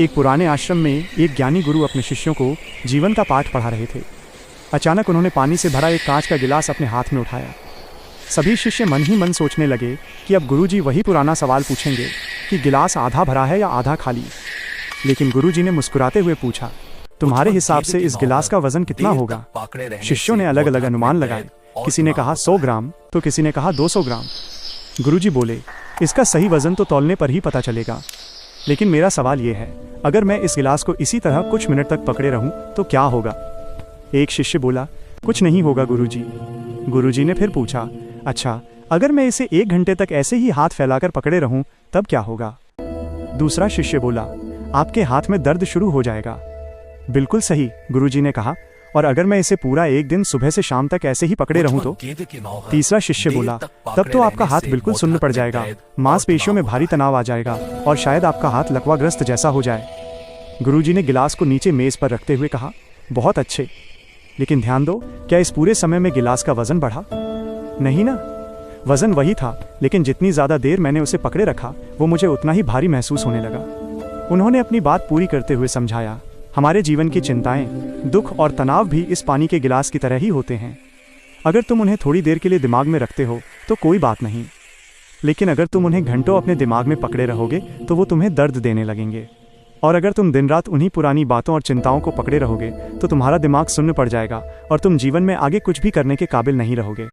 एक पुराने आश्रम में एक ज्ञानी गुरु अपने शिष्यों को जीवन का पाठ पढ़ा रहे थे। अचानक उन्होंने पानी से भरा एक कांच का गिलास अपने हाथ में उठाया। सभी शिष्य मन ही मन सोचने लगे कि अब गुरुजी वही पुराना सवाल पूछेंगे कि गिलास आधा भरा है या आधा खाली। लेकिन गुरुजी ने मुस्कुराते हुए पूछा, तुम्हारे हिसाब से इस गिलास का वजन कितना होगा? शिष्यों ने अलग अलग अनुमान लगाए। किसी ने कहा 100 ग्राम तो किसी ने कहा 200 ग्राम। गुरुजी बोले, इसका सही वजन तो तौलने पर ही पता चलेगा। लेकिन मेरा सवाल ये है, अगर मैं इस गिलास को इसी तरह कुछ मिनट तक पकड़े रहूं तो क्या होगा? एक शिष्य बोला, कुछ नहीं होगा गुरुजी। गुरुजी ने फिर पूछा, अच्छा अगर मैं इसे 1 घंटे तक ऐसे ही हाथ फैलाकर पकड़े रहूं तब क्या होगा? दूसरा शिष्य बोला, आपके हाथ में दर्द शुरू हो जाएगा। बिल्कुल सही, गुरुजी ने कहा, और अगर मैं इसे पूरा 1 दिन सुबह से शाम तक ऐसे ही पकड़े रहूं तो? तीसरा शिष्य बोला, तब तो आपका हाथ बिल्कुल सुन्न पड़ जाएगा, मांसपेशियों में भारी तनाव आ जाएगा और शायद आपका हाथ लकवाग्रस्त जैसा हो जाए। गुरुजी ने गिलास को नीचे मेज पर रखते हुए कहा, बहुत अच्छे, लेकिन ध्यान दो, क्या इस पूरे समय में गिलास का वजन बढ़ा? नहीं ना, वजन वही था, लेकिन जितनी ज्यादा देर मैंने उसे पकड़े रखा वो मुझे उतना ही भारी महसूस होने लगा। उन्होंने अपनी बात पूरी करते हुए समझाया, हमारे जीवन की चिंताएं, दुख और तनाव भी इस पानी के गिलास की तरह ही होते हैं। अगर तुम उन्हें थोड़ी देर के लिए दिमाग में रखते हो तो कोई बात नहीं, लेकिन अगर तुम उन्हें घंटों अपने दिमाग में पकड़े रहोगे तो वो तुम्हें दर्द देने लगेंगे। और अगर तुम दिन रात उन्हीं पुरानी बातों और चिंताओं को पकड़े रहोगे तो तुम्हारा दिमाग सुन्न पड़ जाएगा और तुम जीवन में आगे कुछ भी करने के काबिल नहीं रहोगे।